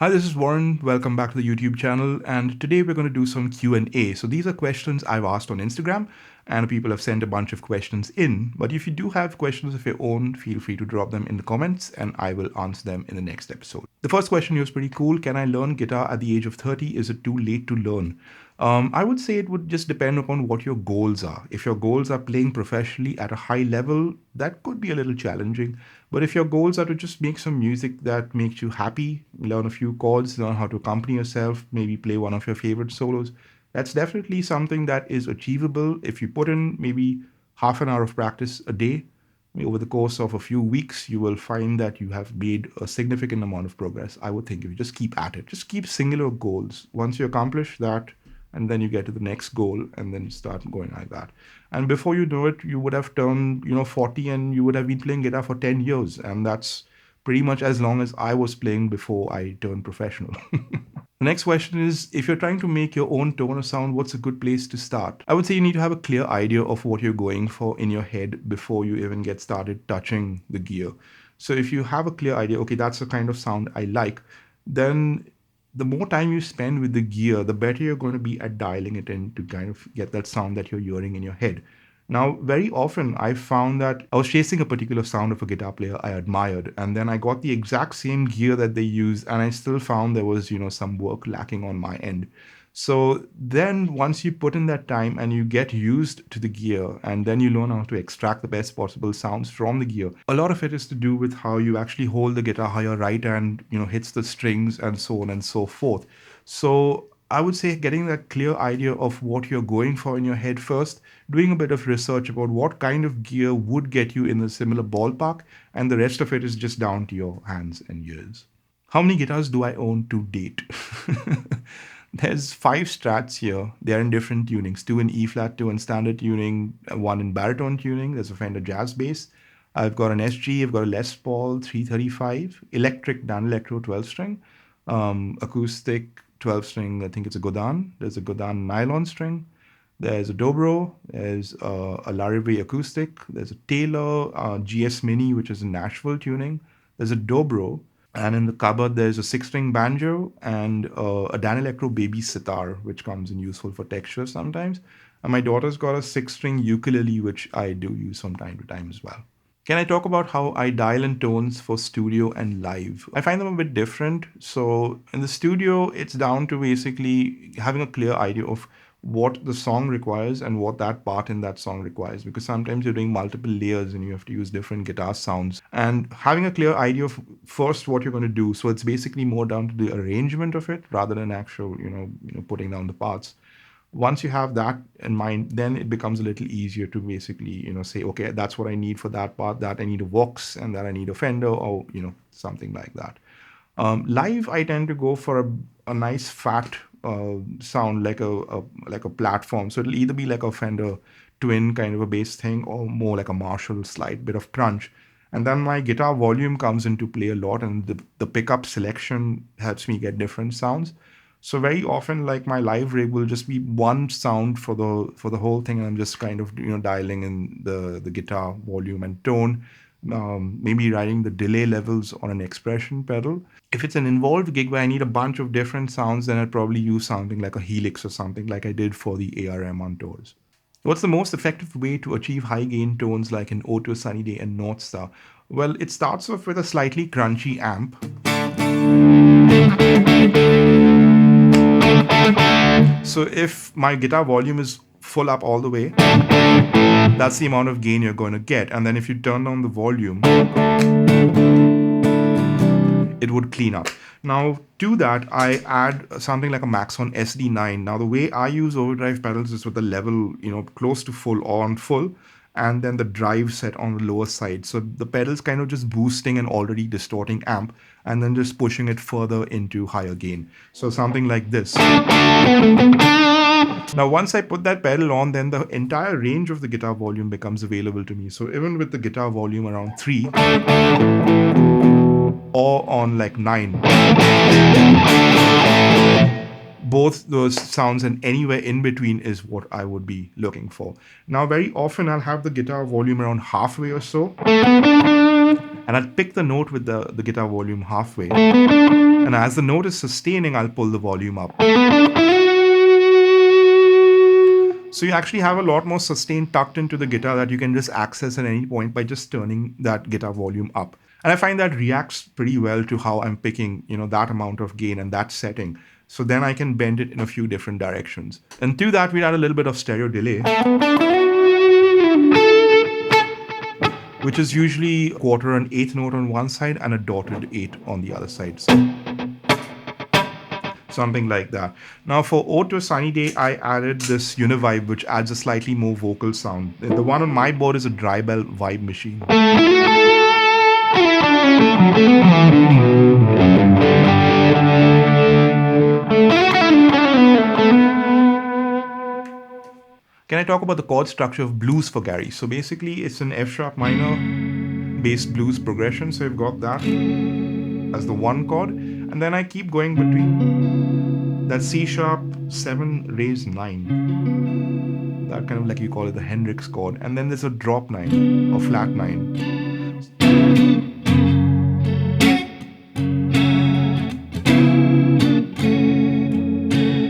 Hi, this is Warren. Welcome back to the YouTube channel. And today we're going to do some Q&A. So these are questions I've asked on Instagram and people have sent a bunch of questions in. But if you do have questions of your own, feel free to drop them in the comments and I will answer them in the next episode. The first question here is pretty cool. Can I learn guitar at the age of 30? Is it too late to learn? I would say it would just depend upon what your goals are. If your goals are playing professionally at a high level, that could be a little challenging. But if your goals are to just make some music that makes you happy, learn a few chords, learn how to accompany yourself, maybe play one of your favorite solos, that's definitely something that is achievable if you put in maybe half an hour of practice a day. Over the course of a few weeks, you will find that you have made a significant amount of progress. I would think if you just keep at it, just keep singular goals. Once you accomplish that, and then you get to the next goal and then start going like that. And before you know it, you would have turned 40 and you would have been playing guitar for 10 years, and that's pretty much as long as I was playing before I turned professional. The next question is, if you're trying to make your own tone or sound, what's a good place to start? I would say you need to have a clear idea of what you're going for in your head before you even get started touching the gear. So if you have a clear idea, okay, that's the kind of sound I like, then the more time you spend with the gear, the better you're going to be at dialing it in to kind of get that sound that you're hearing in your head. Now, very often I found that I was chasing a particular sound of a guitar player I admired, and then I got the exact same gear that they used, and I still found there was, some work lacking on my end. So then once you put in that time and you get used to the gear and then you learn how to extract the best possible sounds from the gear, a lot of it is to do with how you actually hold the guitar, how your right hand, hits the strings and so on and so forth. So I would say getting that clear idea of what you're going for in your head first, doing a bit of research about what kind of gear would get you in a similar ballpark, and the rest of it is just down to your hands and ears. How many guitars do I own to date? There's 5 Strats here. They are in different tunings, 2 in E flat, 2 in standard tuning, 1 in baritone tuning. There's a Fender Jazz bass. I've got an SG, I've got a Les Paul 335, electric Dan Electro 12 string, acoustic 12 string, I think it's a Godin. There's a Godin nylon string. There's a Dobro, there's a Larrivee acoustic, there's a Taylor GS Mini, which is a Nashville tuning. There's a Dobro, and in the cupboard, there's a 6-string banjo and a Dan Electro baby sitar, which comes in useful for texture sometimes. And my daughter's got a 6-string ukulele, which I do use from time to time as well. Can I talk about how I dial in tones for studio and live? I find them a bit different. So in the studio, it's down to basically having a clear idea of what the song requires and what that part in that song requires, because sometimes you're doing multiple layers and you have to use different guitar sounds, and having a clear idea of first what you're going to do. So it's basically more down to the arrangement of it rather than actual putting down the parts. Once you have that in mind, then it becomes a little easier to basically say, okay, that's what I need for that part, that I need a Vox and that I need a Fender, or something like that. Live, I tend to go for a nice fat sound, like a platform. So it'll either be like a Fender Twin kind of a bass thing, or more like a Marshall slight bit of crunch. And then my guitar volume comes into play a lot, and the pickup selection helps me get different sounds. So very often, like, my live rig will just be one sound for the whole thing, and I'm just kind of dialing in the guitar volume and tone, maybe writing the delay levels on an expression pedal. If it's an involved gig where I need a bunch of different sounds, then I'd probably use something like a Helix or something like I did for the ARM on tours. What's the most effective way to achieve high gain tones like an O2 Sunny Day and North Star? Well, it starts off with a slightly crunchy amp. So if my guitar volume is full up all the way, that's the amount of gain you're going to get. And then if you turn down the volume, it would clean up. Now, to that, I add something like a Maxon SD9. Now, the way I use overdrive pedals is with the level, close to full or on full, and then the drive set on the lower side. So the pedal's kind of just boosting an already distorting amp and then just pushing it further into higher gain. So something like this. Now, once I put that pedal on, then the entire range of the guitar volume becomes available to me. So even with the guitar volume around 3 or on like 9, both those sounds and anywhere in between is what I would be looking for. Now, very often I'll have the guitar volume around halfway or so, and I'll pick the note with the guitar volume halfway. And as the note is sustaining, I'll pull the volume up. So you actually have a lot more sustain tucked into the guitar that you can just access at any point by just turning that guitar volume up. And I find that reacts pretty well to how I'm picking, that amount of gain and that setting. So then I can bend it in a few different directions. And to that, we add a little bit of stereo delay, which is usually a quarter and eighth note on one side and a dotted eight on the other side. So something like that. Now for Ode to a Sunny Day, I added this Univibe, which adds a slightly more vocal sound. The one on my board is a dry bell vibe machine. Can I talk about the chord structure of blues for Gary? So basically it's an F sharp minor based blues progression. So you've got that as the one chord, and then I keep going between that C sharp 7 raised 9, that kind of like you call it the Hendrix chord, and then there's a drop 9 or flat 9.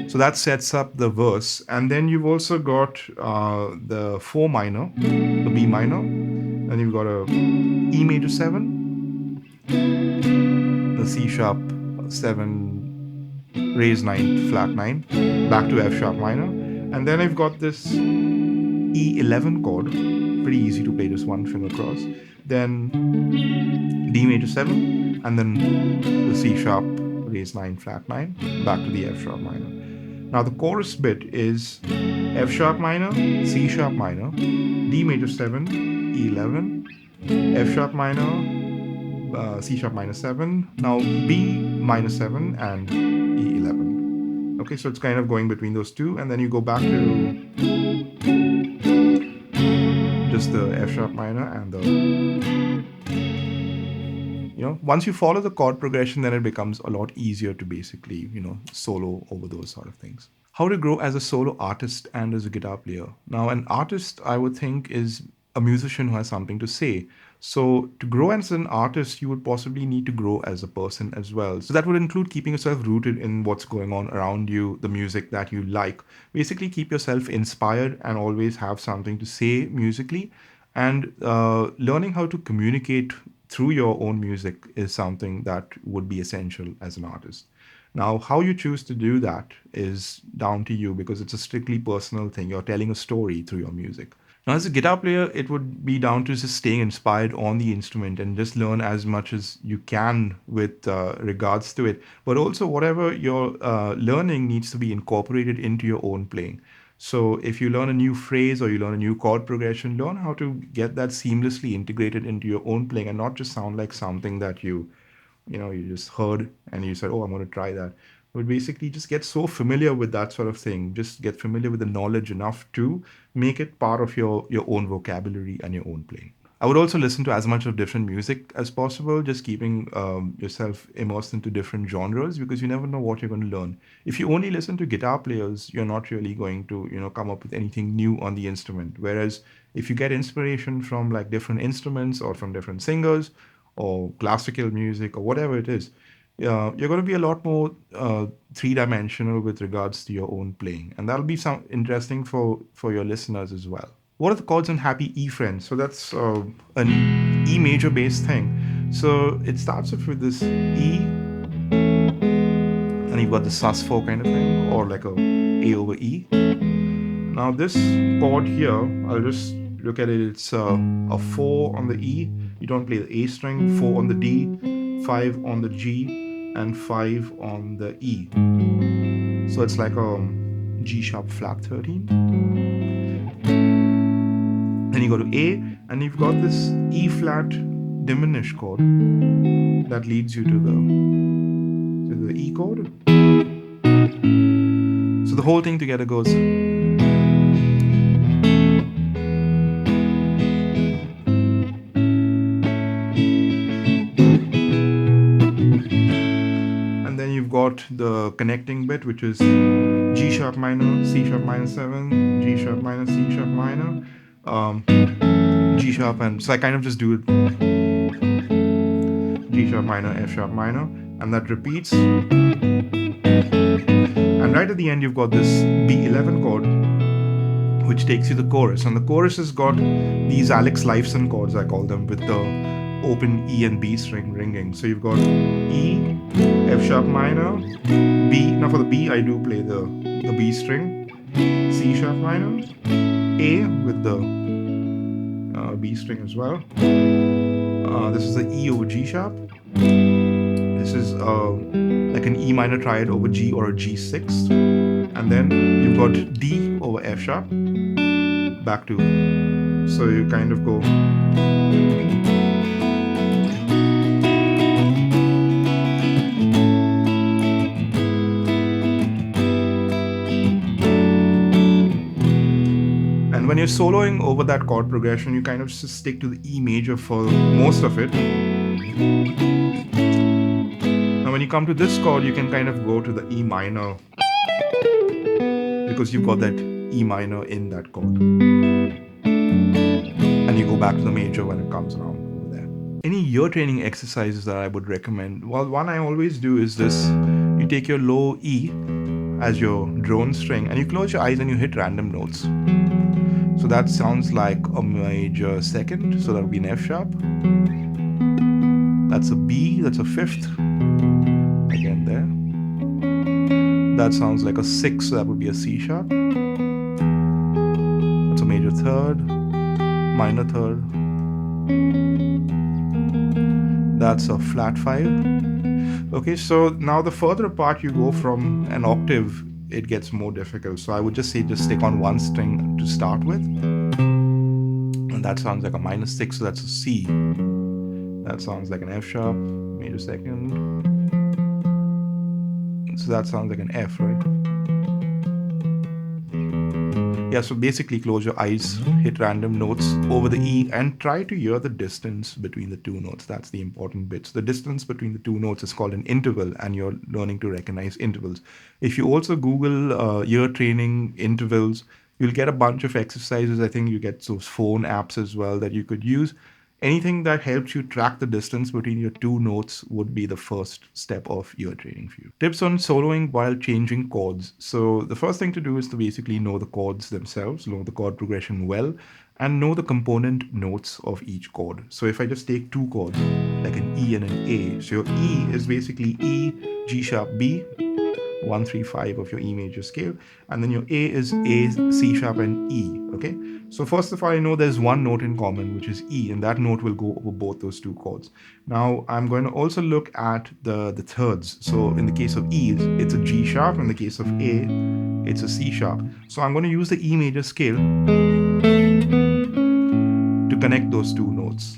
So that sets up the verse, and then you've also got the 4 minor, the B minor, and you've got a E major 7, the C sharp 7 raised 9 flat 9, back to F sharp minor, and then I've got this E11 chord, pretty easy to play, just one finger cross, then D major 7, and then the C sharp raised 9 flat 9, back to the F sharp minor. Now the chorus bit is F sharp minor, C sharp minor, D major 7, E11, F sharp minor, C sharp minor 7, now B minor 7 and E11. Okay, so it's kind of going between those two, and then you go back to just the F sharp minor and the, once you follow the chord progression, then it becomes a lot easier to basically, solo over those sort of things. How to grow as a solo artist and as a guitar player. Now, an artist, I would think, is a musician who has something to say. So to grow as an artist, you would possibly need to grow as a person as well. So that would include keeping yourself rooted in what's going on around you, the music that you like. Basically, keep yourself inspired and always have something to say musically. And learning how to communicate through your own music is something that would be essential as an artist. Now, how you choose to do that is down to you, because it's a strictly personal thing. You're telling a story through your music. Now, as a guitar player, it would be down to just staying inspired on the instrument and just learn as much as you can with regards to it. But also, whatever you're learning needs to be incorporated into your own playing. So if you learn a new phrase or you learn a new chord progression, learn how to get that seamlessly integrated into your own playing and not just sound like something that you just heard and you said, oh, I'm going to try that. But basically just get so familiar with that sort of thing. Just get familiar with the knowledge enough to make it part of your own vocabulary and your own playing. I would also listen to as much of different music as possible, just keeping yourself immersed into different genres, because you never know what you're going to learn. If you only listen to guitar players, you're not really going to, come up with anything new on the instrument. Whereas if you get inspiration from like different instruments or from different singers or classical music or whatever it is, you're going to be a lot more three-dimensional with regards to your own playing. And that'll be some interesting for your listeners as well. What are the chords on Happy E Friend? So that's an E major bass thing. So it starts off with this E, and you've got the sus4 kind of thing, or like a A over E. Now this chord here, I'll just look at it. It's a 4 on the E. You don't play the A string, 4 on the D, 5 on the G, and 5 on the E. So it's like a G sharp flat 13. Then you go to A, and you've got this E flat diminished chord that leads you to the E chord. So the whole thing together goes. And then you've got the connecting bit, which is G sharp minor, C sharp minor 7, G sharp minor, C sharp minor, G sharp, and so I kind of just do it G sharp minor, F sharp minor, and that repeats. And right at the end, you've got this B11 chord, which takes you to the chorus. And the chorus has got these Alex Lifeson chords, I call them, with the open E and B string ringing. So you've got E, F sharp minor, B. Now for the B, I do play the B string, C sharp minor, A with the B string as well. This is the E over G sharp. This is like an E minor triad over G or a G6. And then you've got D over F sharp, back to. So you kind of go. And when you're soloing over that chord progression, you kind of just stick to the E major for most of it. Now when you come to this chord, you can kind of go to the E minor, because you've got that E minor in that chord. And you go back to the major when it comes around over there. Any ear training exercises that I would recommend? Well, one I always do is this. You take your low E as your drone string and you close your eyes and you hit random notes. So that sounds like a major second, so that would be an F sharp. That's a B, that's a fifth. Again there. That sounds like a 6, so that would be a C sharp. That's a major third, minor third. That's a flat 5. Okay, so now the further apart you go from an octave, it gets more difficult. So I would just say just stick on one string to start with. And that sounds like a -6, so that's a C. That sounds like an F sharp, major second. So that sounds like an F, right? Yeah, so basically close your eyes, hit random notes over the E, and try to hear the distance between the two notes. That's the important bit. So the distance between the two notes is called an interval, and you're learning to recognize intervals. If you also Google ear training intervals, you'll get a bunch of exercises. I think you get those phone apps as well that you could use. Anything that helps you track the distance between your two notes would be the first step of ear training for you. Tips on soloing while changing chords. So the first thing to do is to basically know the chords themselves, know the chord progression well, and know the component notes of each chord. So if I just take two chords, like an E and an A, so your E is basically E, G sharp, B, 1, 3, 5 of your E major scale, and then your A is A, C sharp, and E. Okay, so first of all, I know there's one note in common, which is E, and that note will go over both those two chords. Now I'm going to also look at the thirds. So in the case of E, it's a G sharp. In the case of A, it's a C sharp. So I'm going to use the E major scale to connect those two notes.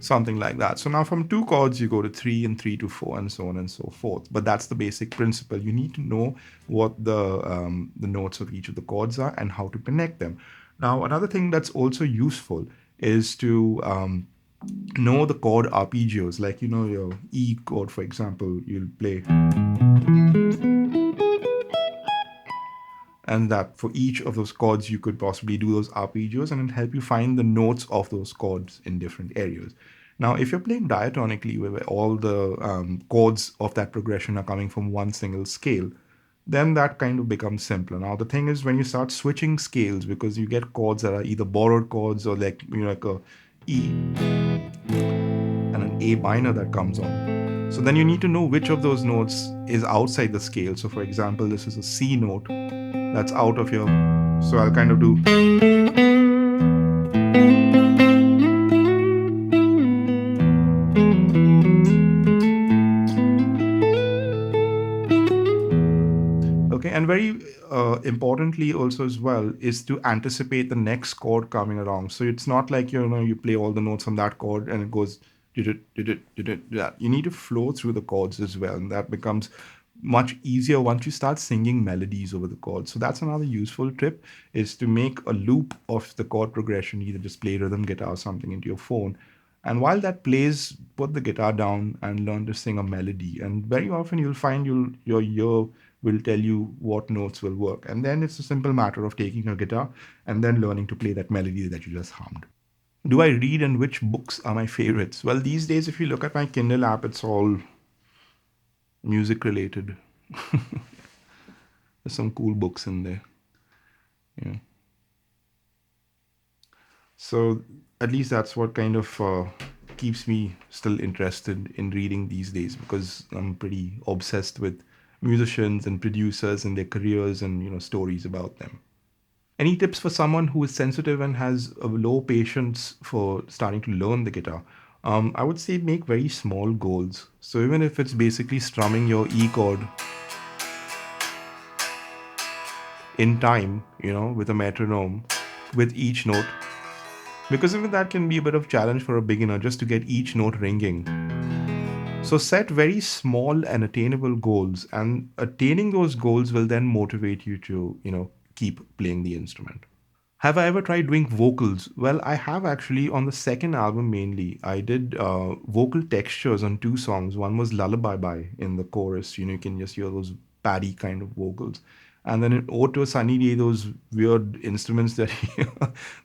Something like that. So now from two chords, you go to 3 and 3 to 4 and so on and so forth. But that's the basic principle. You need to know what the notes of each of the chords are and how to connect them. Now, another thing that's also useful is to know the chord arpeggios. Like, you know, your E chord, for example, you'll play. And that for each of those chords, you could possibly do those arpeggios and it'll help you find the notes of those chords in different areas. Now, if you're playing diatonically, where all the chords of that progression are coming from one single scale, then that kind of becomes simpler. Now, the thing is when you start switching scales, because you get chords that are either borrowed chords or like, you know, like a E and an A minor that comes on. So then you need to know which of those notes is outside the scale. So for example, this is a C note that's out of your, so I'll kind of do. Okay, and very importantly also as well is to anticipate the next chord coming along. So it's not like, you know, you play all the notes on that chord and it goes, you need to flow through the chords as well, and that becomes much easier once you start singing melodies over the chords. So that's another useful tip, is to make a loop of the chord progression, either just play rhythm guitar or something into your phone. And while that plays, put the guitar down and learn to sing a melody. And very often you'll find your ear will tell you what notes will work. And then it's a simple matter of taking a guitar and then learning to play that melody that you just hummed. Do I read, and which books are my favorites? Well, these days, if you look at my Kindle app, it's all music related. There's some cool books in there. Yeah. So at least that's what kind of keeps me still interested in reading these days, because I'm pretty obsessed with musicians and producers and their careers and stories about them. Any tips for someone who is sensitive and has a low patience for starting to learn the guitar? I would say make very small goals. So even if it's basically strumming your E chord in time, with a metronome, with each note, because even that can be a bit of challenge for a beginner just to get each note ringing. So set very small and attainable goals, and attaining those goals will then motivate you to, keep playing the instrument. Have I ever tried doing vocals? Well, I have actually. On the second album mainly. I did vocal textures on two songs. One was Lullaby Bye in the chorus. You can just hear those paddy kind of vocals. And then in Ode to a Sunny Day, those weird instruments that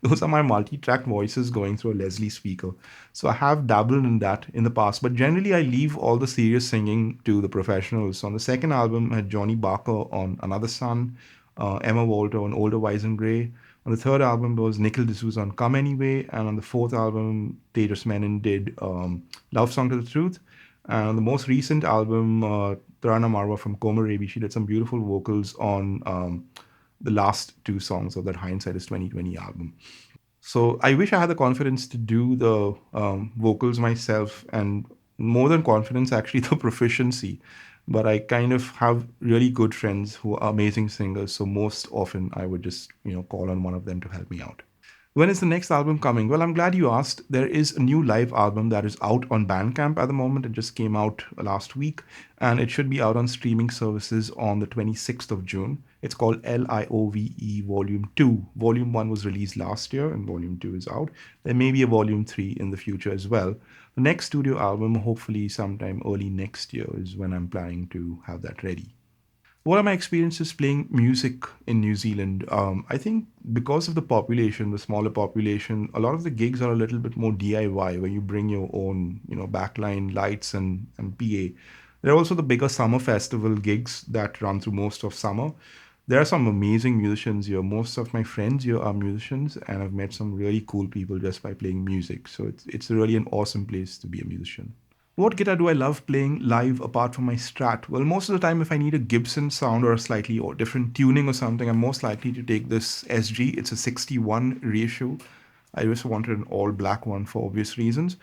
those are my multi-track voices going through a Leslie speaker. So I have dabbled in that in the past, but generally I leave all the serious singing to the professionals. So on the second album, I had Johnny Barker on Another Sun, Emma Walter on Older Wise and Grey. On the third album was Nikhil D'Souza on Come Anyway, and on the fourth album, Tejas Menon did Love Song to the Truth. And on the most recent album, Tarana Marwa from Komarebi, she did some beautiful vocals on the last two songs of that Hindsight is 2020 album. So I wish I had the confidence to do the vocals myself, and more than confidence, actually the proficiency. But I kind of have really good friends who are amazing singers. So most often I would just, call on one of them to help me out. When is the next album coming? Well, I'm glad you asked. There is a new live album that is out on Bandcamp at the moment. It just came out last week, and it should be out on streaming services on the 26th of June. It's called LIOVE Volume 2. Volume 1 was released last year, and Volume 2 is out. There may be a Volume 3 in the future as well. The next studio album, hopefully sometime early next year, is when I'm planning to have that ready. What are my experiences playing music in New Zealand? I think because of the population, the smaller population, a lot of the gigs are a little bit more DIY, where you bring your own, backline lights and PA. There are also the bigger summer festival gigs that run through most of summer. There are some amazing musicians here. Most of my friends here are musicians, and I've met some really cool people just by playing music. So it's really an awesome place to be a musician. What guitar do I love playing live apart from my Strat? Well, most of the time, if I need a Gibson sound or a slightly or different tuning or something, I'm most likely to take this SG. It's a 61 reissue. I just wanted an all black one for obvious reasons.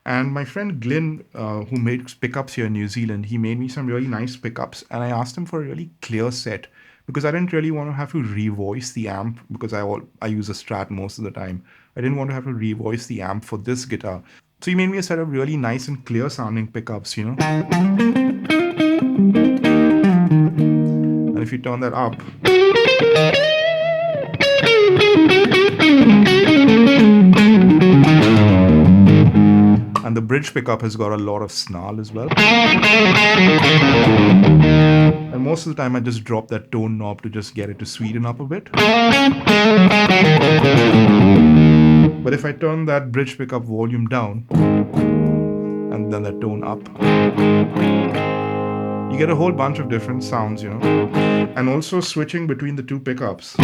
And my friend Glyn, who makes pickups here in New Zealand, he made me some really nice pickups. And I asked him for a really clear set because I didn't really want to have to revoice the amp, because I use a Strat most of the time. I didn't want to have to revoice the amp for this guitar. So he made me a set of really nice and clear sounding pickups, And if you turn that up, and the bridge pickup has got a lot of snarl as well. And most of the time I just drop that tone knob to just get it to sweeten up a bit. But if I turn that bridge pickup volume down and then that tone up, you get a whole bunch of different sounds, And also switching between the two pickups.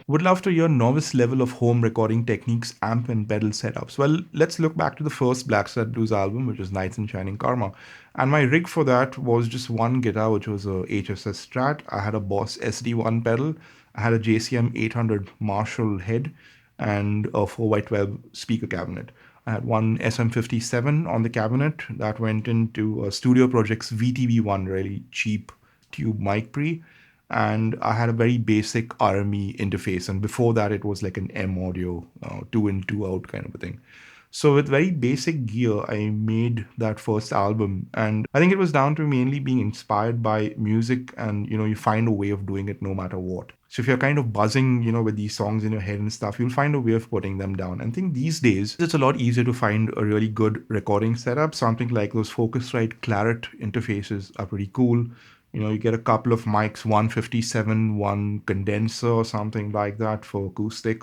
Would love to hear novice level of home recording techniques, amp and pedal setups. Well, let's look back to the first Blackstratblues album, which is Nights in Shining Karma. And my rig for that was just one guitar, which was a HSS Strat. I had a Boss SD1 pedal. I had a JCM 800 Marshall head and a 4x12 speaker cabinet. I had one SM57 on the cabinet that went into Studio Project's VTB1, really cheap tube mic pre. and I had a very basic RME interface. And before that, it was like an M audio, 2 in, 2 out kind of a thing. So with very basic gear, I made that first album. And I think it was down to mainly being inspired by music, and, you find a way of doing it no matter what. So if you're kind of buzzing, with these songs in your head and stuff, you'll find a way of putting them down. And I think these days, it's a lot easier to find a really good recording setup. Something like those Focusrite Claret interfaces are pretty cool. You get a couple of mics, 157, one condenser or something like that for acoustic.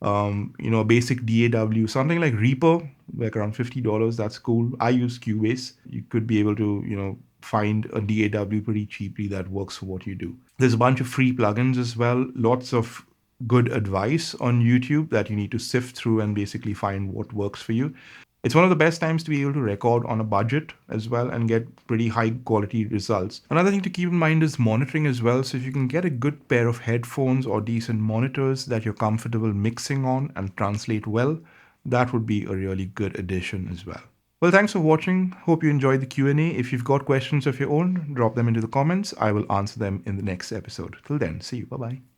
A basic DAW, something like Reaper, like around $50. That's cool. I use Cubase. You could be able to, find a DAW pretty cheaply that works for what you do. There's a bunch of free plugins as well. Lots of good advice on YouTube that you need to sift through and basically find what works for you. It's one of the best times to be able to record on a budget as well and get pretty high quality results. Another thing to keep in mind is monitoring as well. So if you can get a good pair of headphones or decent monitors that you're comfortable mixing on and translate well, that would be a really good addition as well. Well, thanks for watching. Hope you enjoyed the Q&A. If you've got questions of your own, drop them into the comments. I will answer them in the next episode. Till then, see you. Bye-bye.